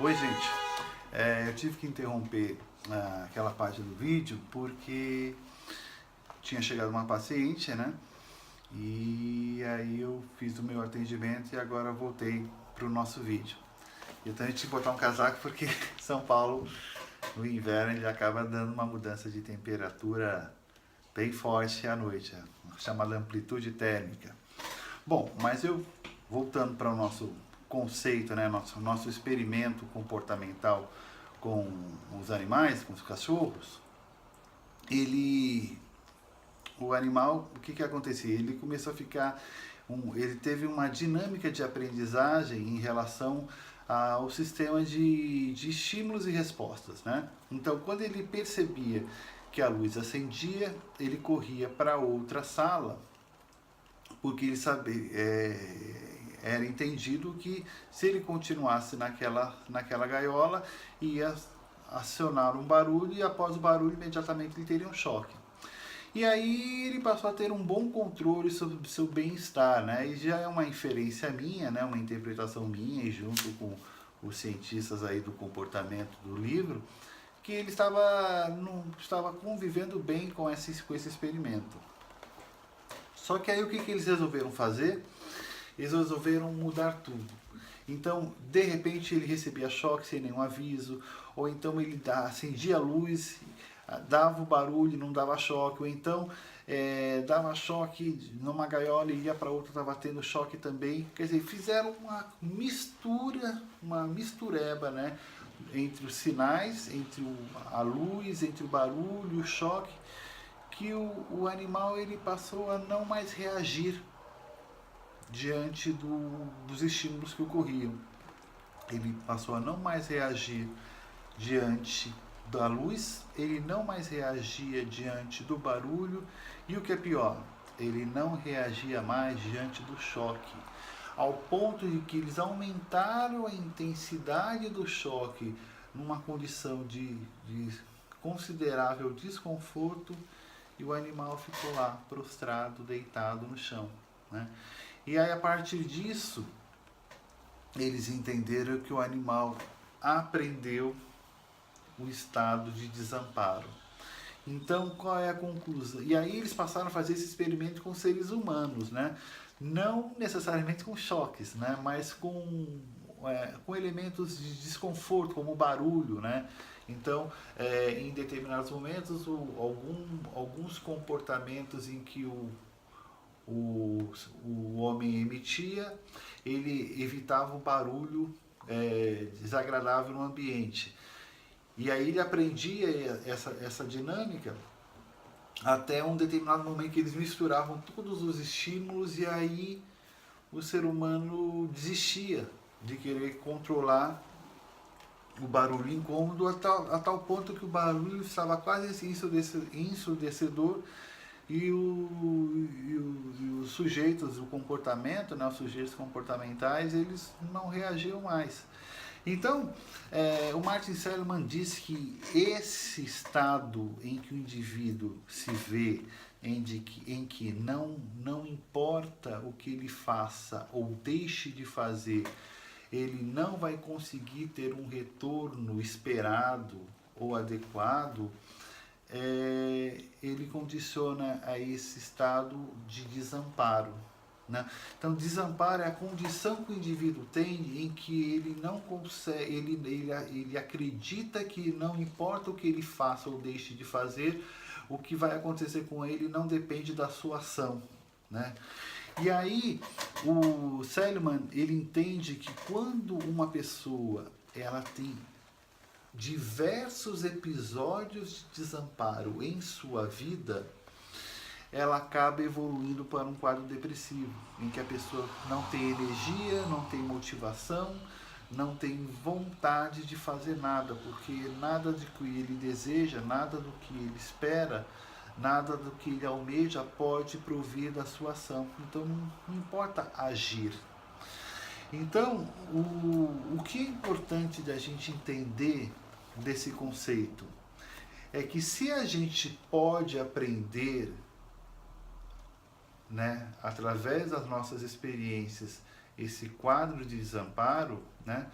Oi, gente. Eu tive que interromper aquela parte do vídeo porque tinha chegado uma paciente, né? E aí eu fiz o meu atendimento e agora voltei para o nosso vídeo. Então a gente tinha que botar um casaco porque São Paulo, no inverno, ele acaba dando uma mudança de temperatura bem forte à noite, chamada amplitude térmica. Bom, mas eu voltando para o nosso conceito, né, nosso experimento comportamental com os animais, com os cachorros, o animal, o que acontecia? Ele começou a ficar, ele teve uma dinâmica de aprendizagem em relação ao sistema de estímulos e respostas, né? Então, quando ele percebia que a luz acendia, ele corria para outra sala, porque ele sabia, era entendido que se ele continuasse naquela gaiola, ia acionar um barulho e após o barulho imediatamente ele teria um choque. E aí ele passou a ter um bom controle sobre o seu bem-estar, né? E já é uma inferência minha, né? Uma interpretação minha, e junto com os cientistas aí do comportamento do livro, que ele estava convivendo bem com esse experimento. Só que aí o que eles resolveram fazer? Eles resolveram mudar tudo. Então, de repente, ele recebia choque sem nenhum aviso, ou então ele acendia a luz, dava o barulho e não dava choque, ou então dava choque numa gaiola e ia para outra, estava tendo choque também. Quer dizer, fizeram uma mistureba, né? Entre os sinais, entre a luz, entre o barulho, o choque, que o animal ele passou a não mais reagir diante dos estímulos que ocorriam. Ele passou a não mais reagir diante da luz, ele não mais reagia diante do barulho e o que é pior, ele não reagia mais diante do choque, ao ponto de que eles aumentaram a intensidade do choque numa condição de considerável desconforto e o animal ficou lá prostrado, deitado no chão, né? E aí a partir disso eles entenderam que o animal aprendeu o estado de desamparo. Então, qual é a conclusão? E aí eles passaram a fazer esse experimento com seres humanos, né? Não necessariamente com choques, né? Mas com elementos de desconforto, como o barulho, né? Então, em determinados momentos, alguns comportamentos em que o homem emitia, ele evitava o barulho desagradável no ambiente. E aí ele aprendia essa dinâmica até um determinado momento que eles misturavam todos os estímulos e aí o ser humano desistia de querer controlar o barulho incômodo a tal ponto que o barulho estava quase ensurdecedor e os sujeitos, o comportamento, né, os sujeitos comportamentais, eles não reagiam mais. Então, o Martin Seligman diz que esse estado em que o indivíduo se vê, em que não importa o que ele faça ou deixe de fazer, ele não vai conseguir ter um retorno esperado ou adequado, ele condiciona a esse estado de desamparo, né? Então, desamparo é a condição que o indivíduo tem em que ele não consegue, ele acredita que não importa o que ele faça ou deixe de fazer, o que vai acontecer com ele não depende da sua ação, né? E aí, o Seligman, ele entende que quando uma pessoa ela tem diversos episódios de desamparo em sua vida, ela acaba evoluindo para um quadro depressivo, em que a pessoa não tem energia, não tem motivação, não tem vontade de fazer nada, porque nada do que ele deseja, nada do que ele espera, nada do que ele almeja pode provir da sua ação. Então não importa agir. Então, o que é importante da gente entender desse conceito é que se a gente pode aprender, né, através das nossas experiências, esse quadro de desamparo, né,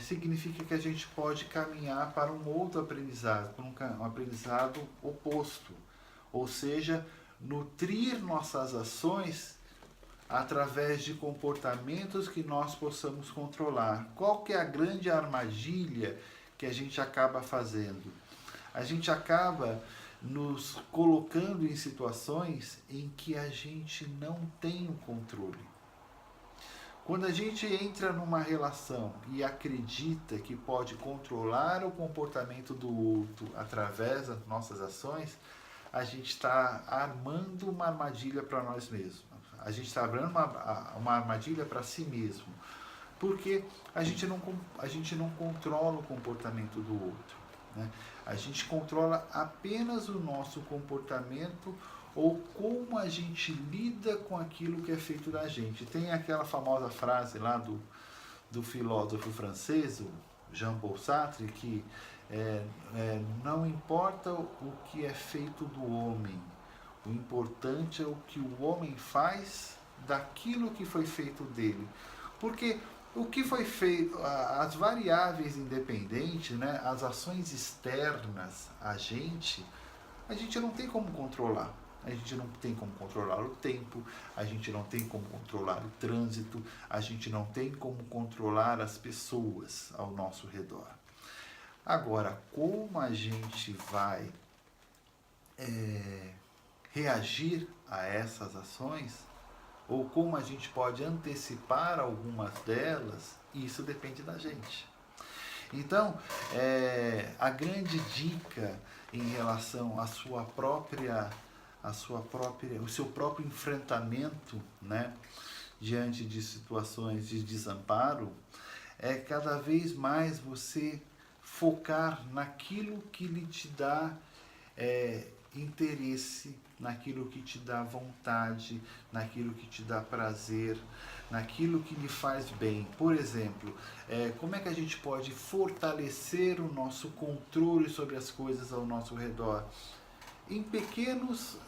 significa que a gente pode caminhar para um outro aprendizado, para um aprendizado oposto. Ou seja, nutrir nossas ações através de comportamentos que nós possamos controlar. Qual que é a grande armadilha que a gente acaba fazendo? A gente acaba nos colocando em situações em que a gente não tem o controle. Quando a gente entra numa relação e acredita que pode controlar o comportamento do outro através das nossas ações, a gente está armando uma armadilha para nós mesmos. A gente está armando uma armadilha para si mesmo. Porque a gente não controla o comportamento do outro. Né? A gente controla apenas o nosso comportamento ou como a gente lida com aquilo que é feito da gente. Tem aquela famosa frase lá do filósofo francês, o Jean-Paul Sartre, que não importa o que é feito do homem, o importante é o que o homem faz daquilo que foi feito dele. Porque o que foi feito, as variáveis independentes, né, as ações externas a gente não tem como controlar. A gente não tem como controlar o tempo, a gente não tem como controlar o trânsito, a gente não tem como controlar as pessoas ao nosso redor. Agora, como a gente vai reagir a essas ações, ou como a gente pode antecipar algumas delas, isso depende da gente. Então, a grande dica em relação o seu próprio enfrentamento, né, diante de situações de desamparo, é cada vez mais você focar naquilo que lhe te dá interesse, naquilo que te dá vontade, naquilo que te dá prazer, naquilo que lhe faz bem. Por exemplo, como é que a gente pode fortalecer o nosso controle sobre as coisas ao nosso redor? Em pequenos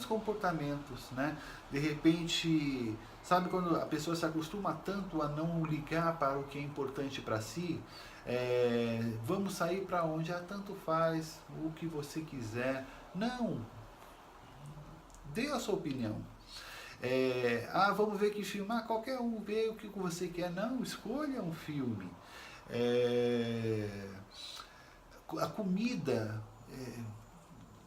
comportamentos, né? De repente, sabe quando a pessoa se acostuma tanto a não ligar para o que é importante para si? Vamos sair para onde? Tanto faz, o que você quiser. Não, dê a sua opinião. Vamos ver que filme? Qualquer um vê o que você quer. Não, escolha um filme. A comida,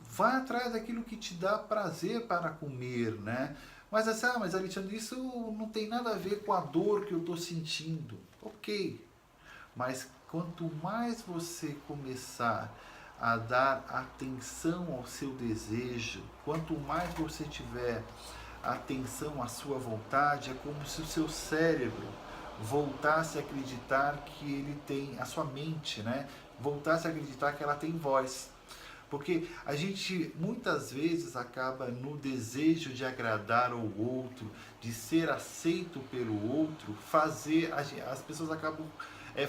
vá atrás daquilo que te dá prazer para comer, né? Mas assim, mas Alexandre, isso não tem nada a ver com a dor que eu estou sentindo. Ok, mas quanto mais você começar a dar atenção ao seu desejo, quanto mais você tiver atenção à sua vontade, é como se o seu cérebro voltasse a acreditar que ele tem, a sua mente, né? Voltasse a acreditar que ela tem voz. Porque a gente muitas vezes acaba no desejo de agradar ao outro, de ser aceito pelo outro, as pessoas acabam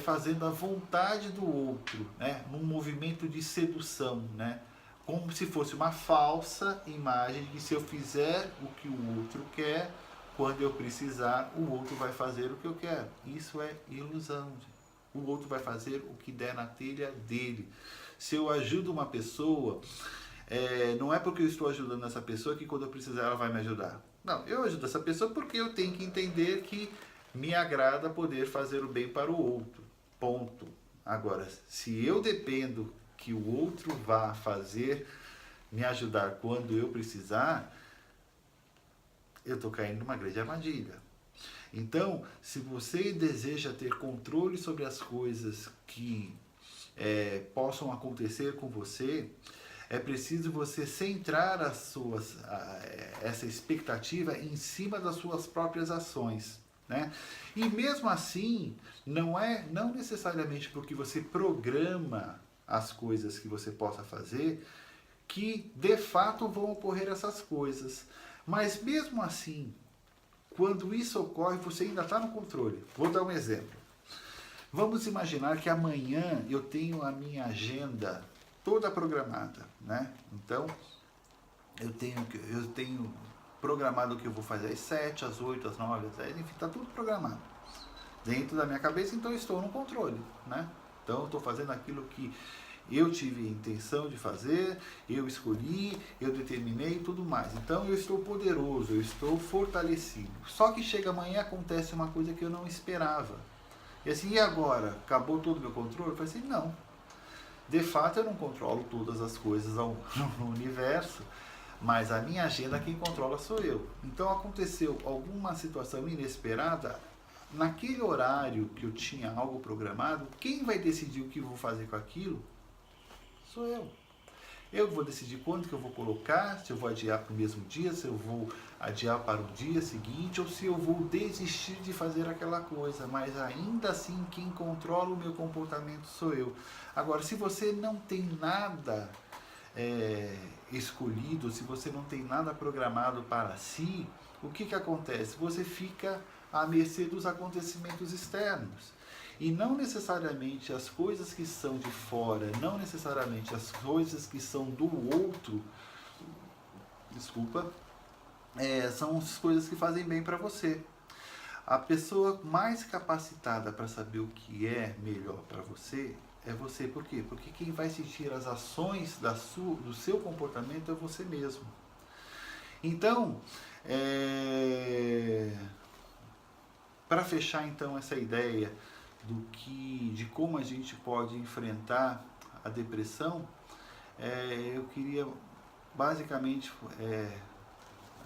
fazendo a vontade do outro, né? Num movimento de sedução, né? Como se fosse uma falsa imagem de que se eu fizer o que o outro quer, quando eu precisar, o outro vai fazer o que eu quero. Isso é ilusão. O outro vai fazer o que der na telha dele. Se eu ajudo uma pessoa, não é porque eu estou ajudando essa pessoa que quando eu precisar ela vai me ajudar. Não, eu ajudo essa pessoa porque eu tenho que entender que me agrada poder fazer o bem para o outro. Ponto. Agora, se eu dependo que o outro vá me ajudar quando eu precisar, eu estou caindo numa grande armadilha. Então, se você deseja ter controle sobre as coisas que possam acontecer com você, é preciso você centrar essa expectativa em cima das suas próprias ações. Né? E mesmo assim, não necessariamente porque você programa as coisas que você possa fazer, que de fato vão ocorrer essas coisas. Mas mesmo assim, quando isso ocorre, você ainda está no controle. Vou dar um exemplo. Vamos imaginar que amanhã eu tenho a minha agenda toda programada, né? Então, eu tenho programado o que eu vou fazer às 7, às 8, às 9, às 10, enfim, está tudo programado. dentro da minha cabeça, então eu estou no controle, né? Então eu estou fazendo aquilo que eu tive intenção de fazer, eu escolhi, eu determinei e tudo mais. Então eu estou poderoso, eu estou fortalecido. Só que chega amanhã e acontece uma coisa que eu não esperava. E assim, e agora? Acabou todo o meu controle? Eu falei assim, não. De fato eu não controlo todas as coisas no universo, mas a minha agenda quem controla sou eu. Então aconteceu alguma situação inesperada, naquele horário que eu tinha algo programado, quem vai decidir o que eu vou fazer com aquilo? Sou eu. Eu vou decidir quando que eu vou colocar, se eu vou adiar para o mesmo dia, se eu vou adiar para o dia seguinte, ou se eu vou desistir de fazer aquela coisa. Mas ainda assim, quem controla o meu comportamento sou eu. Agora, se você não tem nada escolhido, se você não tem nada programado para si, o que que acontece? Você fica à mercê dos acontecimentos externos. E não necessariamente as coisas que são de fora, não necessariamente as coisas que são do outro, desculpa, são as coisas que fazem bem para você. A pessoa mais capacitada para saber o que é melhor para você é você. Por quê? Porque quem vai sentir as ações do seu comportamento é você mesmo. Então, para fechar então essa ideia de como a gente pode enfrentar a depressão, eu queria basicamente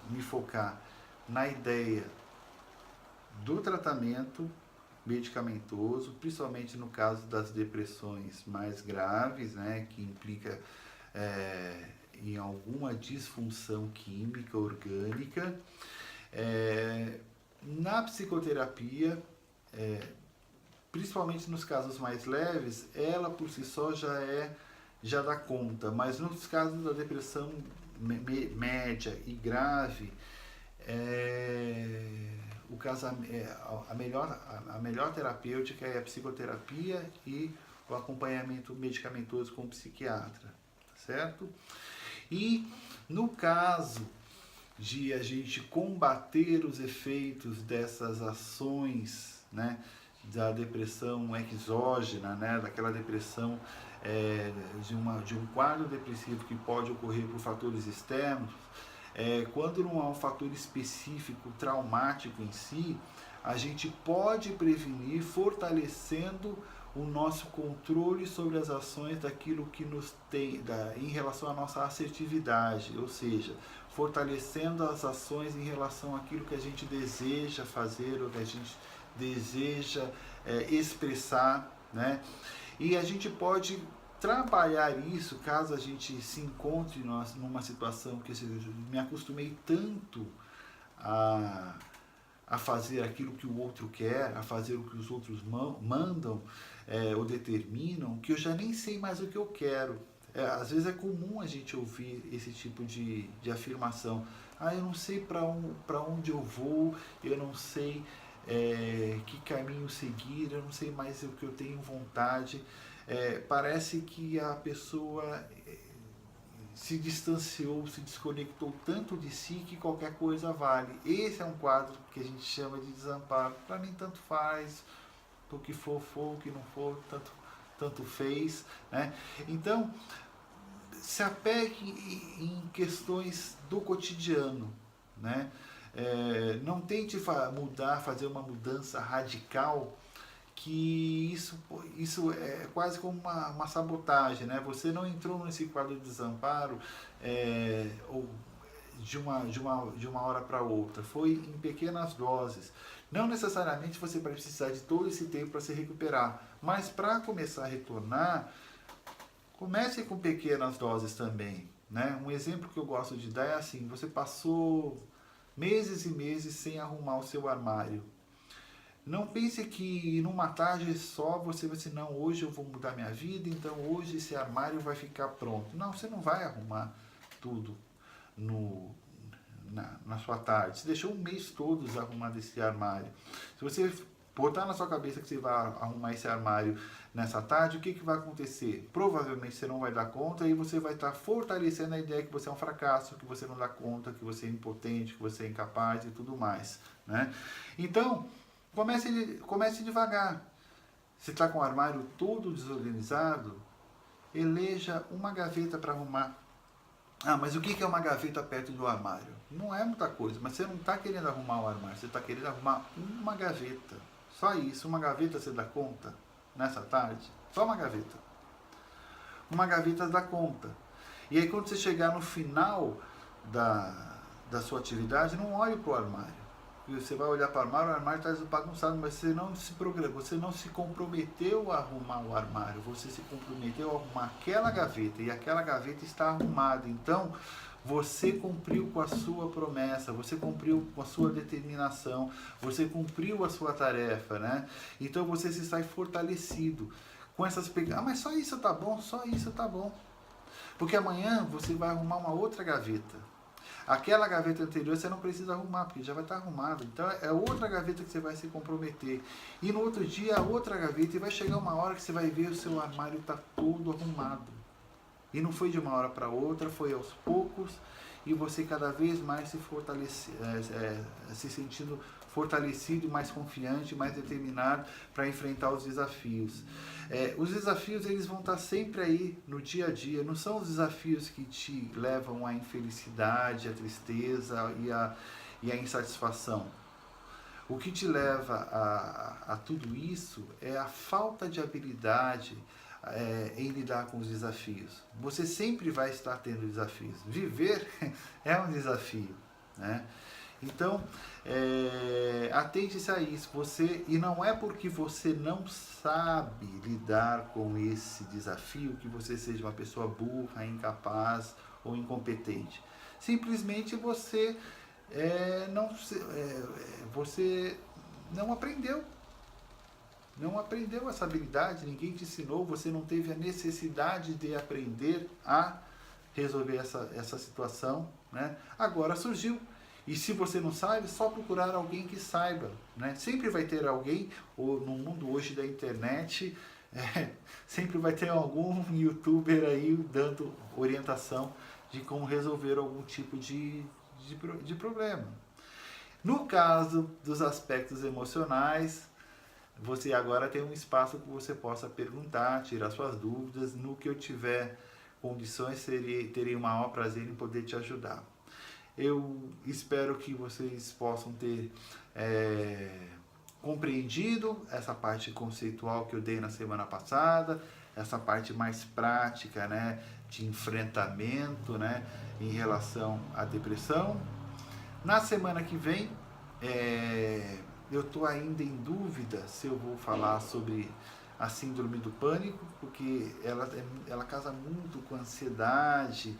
me focar na ideia do tratamento medicamentoso, principalmente no caso das depressões mais graves, né, que implica em alguma disfunção química, orgânica. Na psicoterapia, principalmente nos casos mais leves, ela por si só já dá conta, mas nos casos da depressão média e grave, a melhor terapêutica é a psicoterapia e o acompanhamento medicamentoso com o psiquiatra, certo? E no caso de a gente combater os efeitos dessas ações, né, da depressão exógena, né, daquela depressão de um quadro depressivo que pode ocorrer por fatores externos, quando não há um fator específico traumático em si, a gente pode prevenir fortalecendo o nosso controle sobre as ações daquilo que nos tem, em relação à nossa assertividade, ou seja, fortalecendo as ações em relação àquilo que a gente deseja fazer ou que a gente deseja expressar, né? E a gente pode trabalhar isso caso a gente se encontre numa situação que eu me acostumei tanto a fazer aquilo que o outro quer, a fazer o que os outros mandam ou determinam, que eu já nem sei mais o que eu quero. Às vezes é comum a gente ouvir esse tipo de afirmação. Eu não sei para onde eu vou, eu não sei que caminho seguir, eu não sei mais o que eu tenho vontade. Parece que a pessoa se distanciou, se desconectou tanto de si que qualquer coisa vale. Esse é um quadro que a gente chama de desamparo. Para mim tanto faz, o que for, o que não for, tanto fez, né? Então, se apegue em questões do cotidiano, né? Não tente fazer uma mudança radical, que isso é quase como uma sabotagem, né? Você não entrou nesse quadro de desamparo ou de uma hora para outra, foi em pequenas doses. Não necessariamente você vai precisar de todo esse tempo para se recuperar, mas para começar a retornar, comece com pequenas doses também, né? Um exemplo que eu gosto de dar é assim: você passou meses e meses sem arrumar o seu armário. Não pense que numa tarde só você vai dizer, não, hoje eu vou mudar minha vida, então hoje esse armário vai ficar pronto. Não, você não vai arrumar tudo na sua tarde. Você deixou um mês todo desarrumado esse armário. Se você botar na sua cabeça que você vai arrumar esse armário nessa tarde, o que vai acontecer? Provavelmente você não vai dar conta e você vai estar fortalecendo a ideia que você é um fracasso, que você não dá conta, que você é impotente, que você é incapaz e tudo mais, né? Então, Comece devagar. Você está com o armário todo desorganizado? Eleja uma gaveta para arrumar. Ah, mas o que é uma gaveta perto do armário? Não é muita coisa, mas você não está querendo arrumar o armário, você está querendo arrumar uma gaveta. Só isso, uma gaveta você dá conta nessa tarde? Só uma gaveta. Uma gaveta dá conta. E aí quando você chegar no final da sua atividade, não olhe para o armário. Você vai olhar para o armário está bagunçado, mas você não se programou, você não se comprometeu a arrumar o armário, você se comprometeu a arrumar aquela gaveta, e aquela gaveta está arrumada. Então, você cumpriu com a sua promessa, você cumpriu com a sua determinação, você cumpriu a sua tarefa, né? Então, você se sai fortalecido com essas pegadas. Ah, mas só isso tá bom, só isso tá bom. Porque amanhã você vai arrumar uma outra gaveta. Aquela gaveta anterior você não precisa arrumar, porque já vai estar arrumado. Então é outra gaveta que você vai se comprometer. E no outro dia, a outra gaveta. E vai chegar uma hora que você vai ver o seu armário está todo arrumado. E não foi de uma hora para outra, foi aos poucos. E você cada vez mais se se sentindo fortalecido, mais confiante, mais determinado para enfrentar os desafios. Os desafios eles vão estar sempre aí no dia a dia, não são os desafios que te levam à infelicidade, à tristeza e à insatisfação. O que te leva a tudo isso é a falta de habilidade em lidar com os desafios. Você sempre vai estar tendo desafios. Viver é um desafio, né? Então, atente-se a isso. E não é porque você não sabe lidar com esse desafio que você seja uma pessoa burra, incapaz ou incompetente. Simplesmente você não aprendeu. Não aprendeu essa habilidade, ninguém te ensinou, você não teve a necessidade de aprender a resolver essa situação, né? Agora surgiu. E se você não sabe, só procurar alguém que saiba, né? Sempre vai ter alguém, ou no mundo hoje da internet, sempre vai ter algum youtuber aí dando orientação de como resolver algum tipo de problema. No caso dos aspectos emocionais, você agora tem um espaço que você possa perguntar, tirar suas dúvidas. No que eu tiver condições, terei o maior prazer em poder te ajudar. Eu espero que vocês possam ter compreendido essa parte conceitual que eu dei na semana passada, essa parte mais prática, né, de enfrentamento, né, em relação à depressão. Na semana que vem, eu estou ainda em dúvida se eu vou falar sobre a síndrome do pânico, porque ela casa muito com a ansiedade,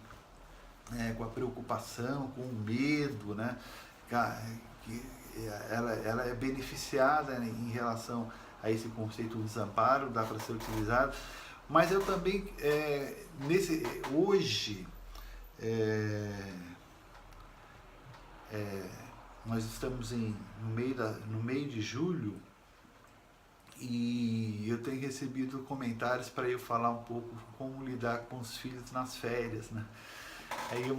com a preocupação, com o medo, né? Ela é beneficiada, né, em relação a esse conceito do desamparo, dá para ser utilizado. Mas eu também, hoje, nós estamos no meio de julho e eu tenho recebido comentários para eu falar um pouco como lidar com os filhos nas férias, né? Aí a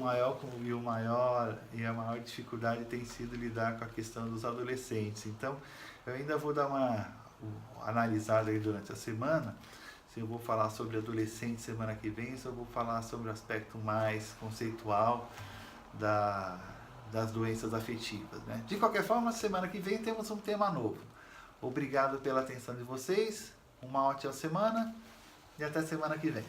maior dificuldade tem sido lidar com a questão dos adolescentes. Então, eu ainda vou dar uma analisada aí durante a semana, se eu vou falar sobre adolescente semana que vem, se eu vou falar sobre o aspecto mais conceitual das doenças afetivas, né? De qualquer forma, semana que vem temos um tema novo. Obrigado pela atenção de vocês, uma ótima semana e até semana que vem.